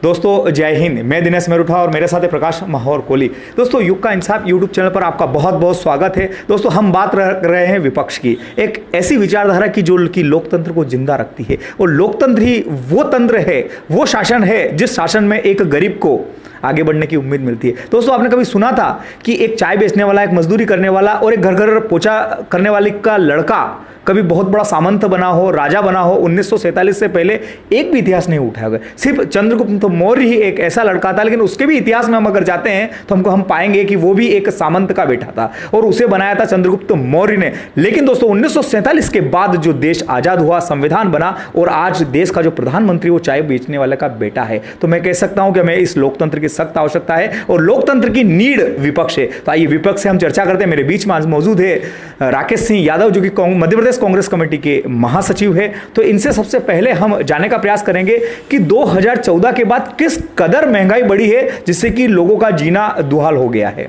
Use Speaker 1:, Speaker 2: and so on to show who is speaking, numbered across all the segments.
Speaker 1: दोस्तों जय हिंद, मैं दिनेश मेरुठा और मेरे साथ है प्रकाश माहौर कोहली। दोस्तों युग का इंसाफ यूट्यूब चैनल पर आपका बहुत बहुत स्वागत है। दोस्तों हम बात कर रहे हैं विपक्ष की, एक ऐसी विचारधारा की जो कि लोकतंत्र को जिंदा रखती है। और लोकतंत्र ही वो तंत्र है, वो शासन है जिस शासन में एक गरीब को आगे बढ़ने की उम्मीद मिलती है। दोस्तों आपने कभी सुना था कि एक चाय बेचने वाला, एक मजदूरी करने वाला और एक घर घर पोछा करने वाले का लड़का कभी बहुत बड़ा सामंत बना हो, राजा बना हो? 1947 से पहले एक भी इतिहास नहीं उठाया गया। सिर्फ चंद्रगुप्त मौर्य ही एक ऐसा लड़का था, लेकिन उसके भी इतिहास में हम अगर जाते हैं तो हम पाएंगे कि वो भी एक सामंत का बेटा था और उसे बनाया था चंद्रगुप्त मौर्य ने। लेकिन दोस्तों 1947 के बाद जो देश आजाद हुआ, संविधान बना और आज देश का जो प्रधानमंत्री वो चाय बेचने वाले का बेटा है। तो मैं कह सकता हूं कि हमें इस लोकतंत्र की सख्त आवश्यकता है और लोकतंत्र की नीड विपक्ष है। तो आइए विपक्ष से हम चर्चा करते हैं। मेरे बीच में आज मौजूद है राकेश सिंह यादव, जो कि मध्य प्रदेश कांग्रेस कमेटी के महासचिव है। तो इनसे सबसे पहले हम जानने का प्रयास करेंगे कि 2014 के बाद किस कदर महंगाई बढ़ी है जिससे कि लोगों का जीना दुहाल हो गया है।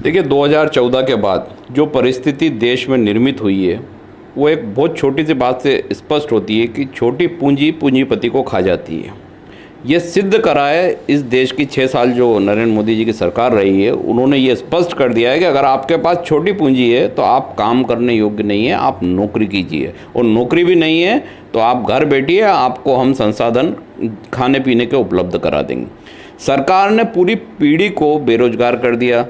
Speaker 2: देखिए 2014 के बाद जो परिस्थिति देश में निर्मित हुई है वो एक बहुत छोटी सी बात से स्पष्ट होती है कि छोटी पूंजी पूंजीपति को खा जाती है। ये सिद्ध करा है इस देश की 6 साल जो नरेंद्र मोदी जी की सरकार रही है। उन्होंने ये स्पष्ट कर दिया है कि अगर आपके पास छोटी पूंजी है तो आप काम करने योग्य नहीं है, आप नौकरी कीजिए, और नौकरी भी नहीं है तो आप घर बैठिए, आपको हम संसाधन खाने पीने के उपलब्ध करा देंगे। सरकार ने पूरी पीढ़ी को बेरोजगार कर दिया,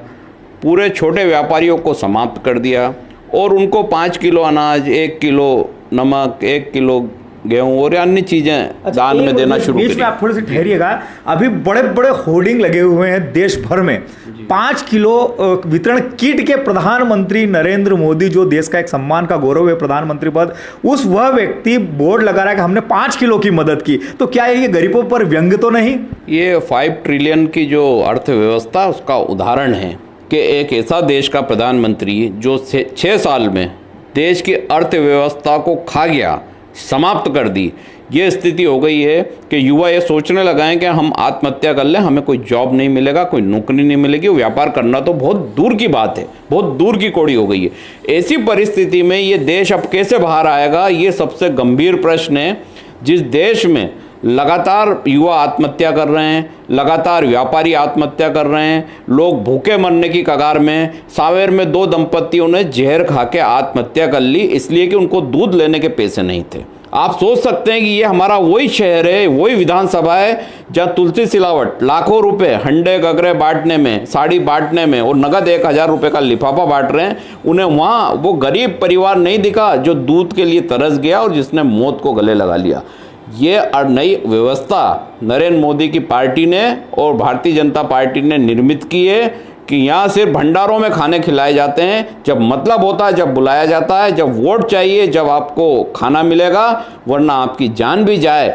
Speaker 2: पूरे छोटे व्यापारियों को समाप्त कर दिया और उनको 5 किलो अनाज, 1 किलो नमक, 1 किलो गेहूं और अन्य चीजें दान में देना शुरू
Speaker 1: बीच में आप थोड़ी सी ठहरिएगा। अभी बड़े बड़े होर्डिंग लगे हुए हैं देश भर में, 5 किलो वितरण किट के प्रधानमंत्री नरेंद्र मोदी, जो देश का एक सम्मान का गौरव है प्रधानमंत्री पद, वह व्यक्ति बोर्ड लगा रहा है कि हमने 5 किलो की मदद की। तो क्या ये गरीबों पर व्यंग्य तो नहीं?
Speaker 2: ये 5 ट्रिलियन की जो अर्थव्यवस्था उसका उदाहरण है कि एक ऐसा देश का प्रधानमंत्री जो 6 साल में देश की अर्थव्यवस्था को खा गया, समाप्त कर दी। ये स्थिति हो गई है कि युवा ये सोचने लगा है कि हम आत्महत्या कर लें, हमें कोई जॉब नहीं मिलेगा, कोई नौकरी नहीं मिलेगी, व्यापार करना तो बहुत दूर की बात है, बहुत दूर की कौड़ी हो गई है। ऐसी परिस्थिति में ये देश अब कैसे बाहर आएगा, ये सबसे गंभीर प्रश्न है। जिस देश में लगातार युवा आत्महत्या कर रहे हैं, लगातार व्यापारी आत्महत्या कर रहे हैं, लोग भूखे मरने की कगार में। सांवेर में 2 दंपतियों ने जहर खा के आत्महत्या कर ली इसलिए कि उनको दूध लेने के पैसे नहीं थे। आप सोच सकते हैं कि ये हमारा वही शहर है, वही विधानसभा है जहाँ तुलसी सिलावट लाखों रुपए हंडे गगरे बांटने में, साड़ी बांटने में और नगद 1000 रुपये का लिफाफा बांट रहे हैं। उन्हें वहाँ वो गरीब परिवार नहीं दिखा जो दूध के लिए तरस गया और जिसने मौत को गले लगा लिया। ये नई व्यवस्था नरेंद्र मोदी की पार्टी ने और भारतीय जनता पार्टी ने निर्मित की है कि यहाँ सिर्फ भंडारों में खाने खिलाए जाते हैं। जब मतलब होता है, जब बुलाया जाता है, जब वोट चाहिए, जब आपको खाना मिलेगा, वरना आपकी जान भी जाए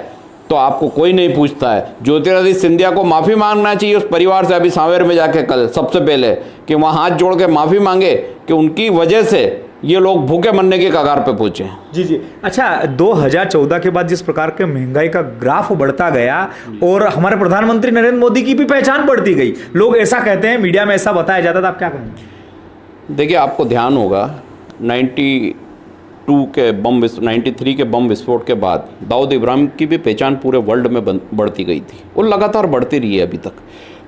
Speaker 2: तो आपको कोई नहीं पूछता है। ज्योतिरादित्य सिंधिया को माफ़ी मांगना चाहिए उस परिवार से, अभी सांवेर में जाके कल सबसे पहले, कि वहाँ हाथ जोड़ के माफ़ी मांगे कि उनकी वजह से ये लोग भूखे मरने के कगार पे पहुंचे।
Speaker 1: जी। अच्छा, 2014 के बाद जिस प्रकार के महंगाई का ग्राफ बढ़ता गया और हमारे प्रधानमंत्री नरेंद्र मोदी की भी पहचान बढ़ती गई, लोग ऐसा कहते हैं, मीडिया में ऐसा बताया जाता था, आप क्या कहेंगे?
Speaker 2: देखिए आपको ध्यान होगा 93 के बम विस्फोट के बाद दाऊद इब्राहिम की भी पहचान पूरे वर्ल्ड में बढ़ती गई थी और लगातार बढ़ती रही है अभी तक।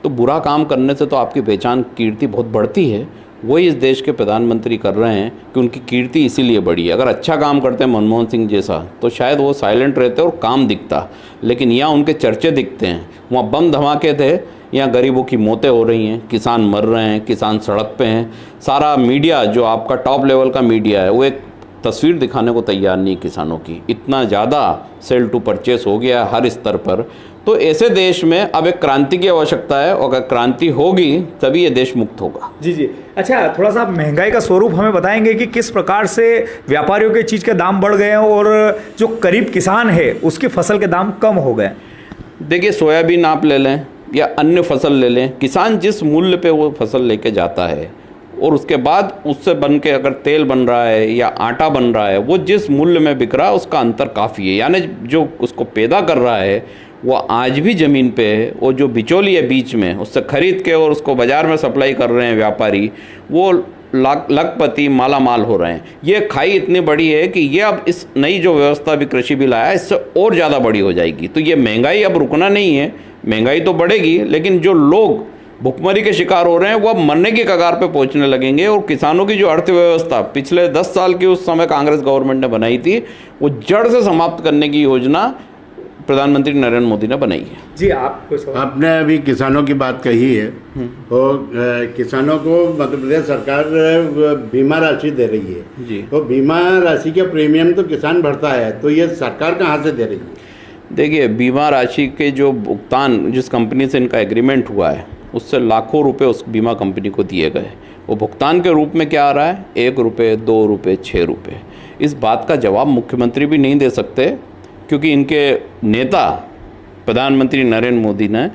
Speaker 2: तो बुरा काम करने से तो आपकी पहचान, कीर्ति बहुत बढ़ती है। वही इस देश के प्रधानमंत्री कर रहे हैं कि उनकी कीर्ति इसीलिए बढ़ी है। अगर अच्छा काम करते हैं मनमोहन सिंह जैसा तो शायद वो साइलेंट रहते और काम दिखता, लेकिन यहाँ उनके चर्चे दिखते हैं। वहाँ बम धमाके थे, यहाँ गरीबों की मौतें हो रही हैं, किसान मर रहे हैं, किसान सड़क पे हैं। सारा मीडिया जो आपका टॉप लेवल का मीडिया है वो एक तस्वीर दिखाने को तैयार नहीं किसानों की। इतना ज़्यादा सेल टू परचेस हो गया हर स्तर पर। तो ऐसे देश में अब एक क्रांति की आवश्यकता है और अगर क्रांति होगी तभी ये देश मुक्त होगा।
Speaker 1: जी। अच्छा, थोड़ा सा महंगाई का स्वरूप हमें बताएंगे कि किस प्रकार से व्यापारियों के चीज़ के दाम बढ़ गए हैं और जो करीब किसान है उसकी फसल के दाम कम हो गए?
Speaker 2: देखिए सोयाबीन आप ले लें या अन्य फसल ले लें, किसान जिस मूल्य पे वो फसल लेके जाता है और उसके बाद उससे बन के अगर तेल बन रहा है या आटा बन रहा है, वो जिस मूल्य में बिक रहा है उसका अंतर काफ़ी है। यानी जो उसको पैदा कर रहा है वो आज भी ज़मीन पे है, वो जो बिचौली है बीच में उससे ख़रीद के और उसको बाज़ार में सप्लाई कर रहे हैं व्यापारी, वो लखपति माला माल हो रहे हैं। ये खाई इतनी बड़ी है कि ये अब इस नई जो व्यवस्था भी कृषि बिल आया इससे और ज़्यादा बड़ी हो जाएगी। तो ये महंगाई अब रुकना नहीं है, महंगाई तो बढ़ेगी, लेकिन जो लोग भुखमरी के शिकार हो रहे हैं वो अब मरने की कगार पे पहुंचने लगेंगे। और किसानों की जो अर्थव्यवस्था पिछले 10 साल की उस समय कांग्रेस गवर्नमेंट ने बनाई थी, वो जड़ से समाप्त करने की योजना प्रधानमंत्री नरेंद्र मोदी ने बनाई है।
Speaker 1: जी, आप
Speaker 3: आपने अभी किसानों की बात कही है, तो किसानों को मध्य प्रदेश सरकार बीमा राशि दे रही है
Speaker 2: जी।
Speaker 3: तो बीमा राशि का प्रीमियम तो किसान भरता है, तो ये सरकार कहाँ से दे रही है?
Speaker 2: देखिए, बीमा राशि के जो भुगतान जिस कंपनी से इनका एग्रीमेंट हुआ है उससे लाखों रुपए उस बीमा कंपनी को दिए गए। वो भुगतान के रूप में क्या आ रहा है? 1 रुपये, 2 रुपये, 6 रुपये। इस बात का जवाब मुख्यमंत्री भी नहीं दे सकते, क्योंकि इनके नेता प्रधानमंत्री नरेंद्र मोदी ने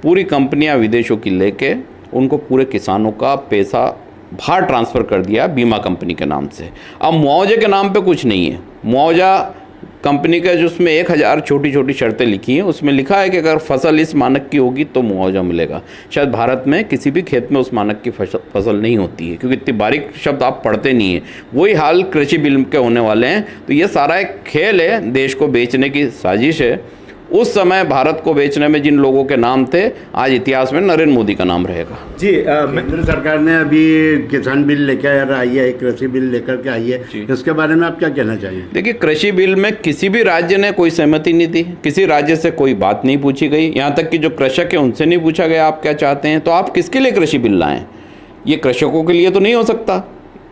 Speaker 2: पूरी कंपनियां विदेशों की लेके उनको पूरे किसानों का पैसा बाहर ट्रांसफ़र कर दिया बीमा कंपनी के नाम से। अब मुआवजे के नाम पे कुछ नहीं है। मुआवजा कंपनी का जो उसमें 1000 छोटी छोटी शर्तें लिखी हैं, उसमें लिखा है कि अगर फसल इस मानक की होगी तो मुआवजा मिलेगा। शायद भारत में किसी भी खेत में उस मानक की फसल नहीं होती है, क्योंकि इतनी बारीक शब्द आप पढ़ते नहीं हैं। वही हाल कृषि बिल के होने वाले हैं। तो ये सारा एक खेल है, देश को बेचने की साजिश है। उस समय भारत को बेचने में जिन लोगों के नाम थे, आज इतिहास में नरेंद्र मोदी का नाम रहेगा।
Speaker 1: जी,
Speaker 3: केंद्र सरकार ने अभी किसान बिल लेकर आई है, कृषि बिल लेकर के आई है, इसके बारे में आप क्या कहना चाहिए?
Speaker 2: देखिए, कृषि बिल में किसी भी राज्य ने कोई सहमति नहीं दी, किसी राज्य से कोई बात नहीं पूछी गई, यहाँ तक कि जो कृषक है उनसे नहीं पूछा गया आप क्या चाहते हैं। तो आप किसके लिए कृषि बिल लाएं? ये कृषकों के लिए तो नहीं हो सकता।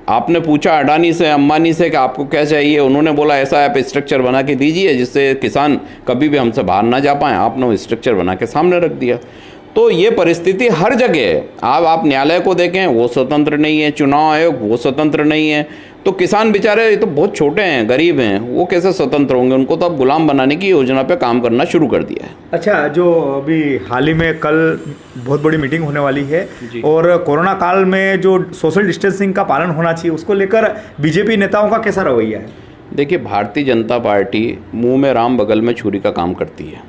Speaker 2: आपने पूछा अडानी से, अंबानी से कि आपको क्या चाहिए, उन्होंने बोला ऐसा ऐप स्ट्रक्चर बना के दीजिए जिससे किसान कभी भी हमसे बाहर ना जा पाएँ। आपने वो स्ट्रक्चर बना के सामने रख दिया। तो ये परिस्थिति हर जगह है। आप न्यायालय को देखें, वो स्वतंत्र नहीं है, चुनाव आयोग वो स्वतंत्र नहीं है। तो किसान बेचारे, ये तो बहुत छोटे हैं, गरीब हैं, वो कैसे स्वतंत्र होंगे? उनको तो अब गुलाम बनाने की योजना पे काम करना शुरू कर दिया है।
Speaker 1: अच्छा, जो अभी हाल ही में कल बहुत बड़ी मीटिंग होने वाली है और कोरोना काल में जो सोशल डिस्टेंसिंग का पालन होना चाहिए, उसको लेकर बीजेपी नेताओं का कैसा रवैया है?
Speaker 2: देखिए, भारतीय जनता पार्टी मुंह में राम बगल में छुरी का काम करती है।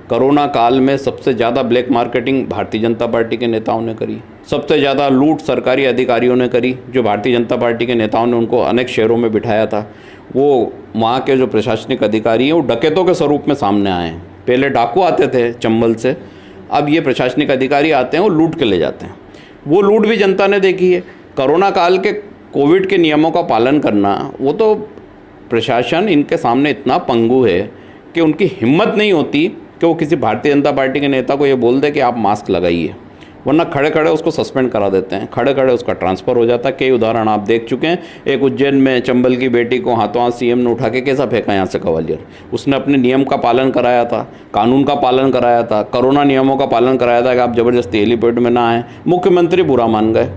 Speaker 2: कोरोना काल में सबसे ज़्यादा black marketing Bharatiya Janata party के नेताओं ने करी, सबसे ज़्यादा लूट सरकारी अधिकारियों ने करी। जो भारतीय जनता पार्टी के नेताओं ने उनको अनेक शहरों में बिठाया था, वो वहाँ के जो प्रशासनिक अधिकारी हैं वो डकैतों के स्वरूप में सामने आए हैं। पहले डाकू आते थे चंबल से, अब ये प्रशासनिक अधिकारी आते हैं, वो लूट के ले जाते हैं। वो लूट भी जनता ने देखी है। कोरोना काल के कोविड के नियमों का पालन करना, वो तो प्रशासन इनके सामने इतना पंगु है कि उनकी हिम्मत नहीं होती कि वो किसी भारतीय जनता पार्टी के नेता को ये बोल दे कि आप मास्क लगाइए, वरना खड़े खड़े उसको सस्पेंड करा देते हैं, खड़े खड़े उसका ट्रांसफ़र हो जाता है। कई उदाहरण आप देख चुके हैं। एक उज्जैन में चंबल की बेटी को हाथों हाथ सीएम ने उठा के कैसा फेंका यहाँ से ग्वालियर। उसने अपने नियम का पालन कराया था, कानून का पालन कराया था, कोरोना नियमों का पालन कराया था कि आप ज़बरदस्ती हेलीपैड में ना आएँ। मुख्यमंत्री बुरा मान गए।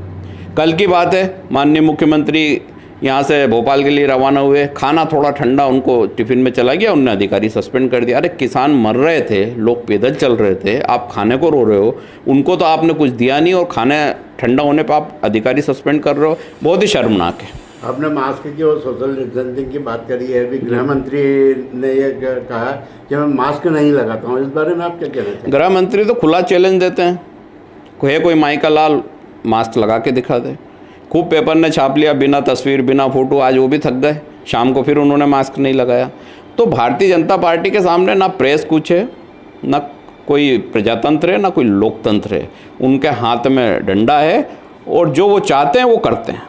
Speaker 2: कल की बात है, माननीय मुख्यमंत्री यहाँ से भोपाल के लिए रवाना हुए, खाना थोड़ा ठंडा उनको टिफ़िन में चला गया, उन्होंने अधिकारी सस्पेंड कर दिया। अरे किसान मर रहे थे, लोग पैदल चल रहे थे, आप खाने को रो रहे हो, उनको तो आपने कुछ दिया नहीं और खाने ठंडा होने पर आप अधिकारी सस्पेंड कर रहे हो। बहुत ही शर्मनाक है।
Speaker 3: आपने मास्क की और सोशल डिस्टेंसिंग की बात करी है, अभी गृह मंत्री ने ये कहा कि मैं मास्क नहीं लगाता हूँ, इस बारे में आप क्या कह रहे थे?
Speaker 2: गृह मंत्री तो खुला चैलेंज देते हैं, कोई माइका लाल मास्क लगा के दिखा दे। खूब पेपर ने छाप लिया, बिना तस्वीर बिना फोटो, आज वो भी थक गए, शाम को फिर उन्होंने मास्क नहीं लगाया। तो भारतीय जनता पार्टी के सामने ना प्रेस कुछ है, ना कोई प्रजातंत्र है, ना कोई लोकतंत्र है। उनके हाथ में डंडा है और जो वो चाहते हैं वो करते हैं।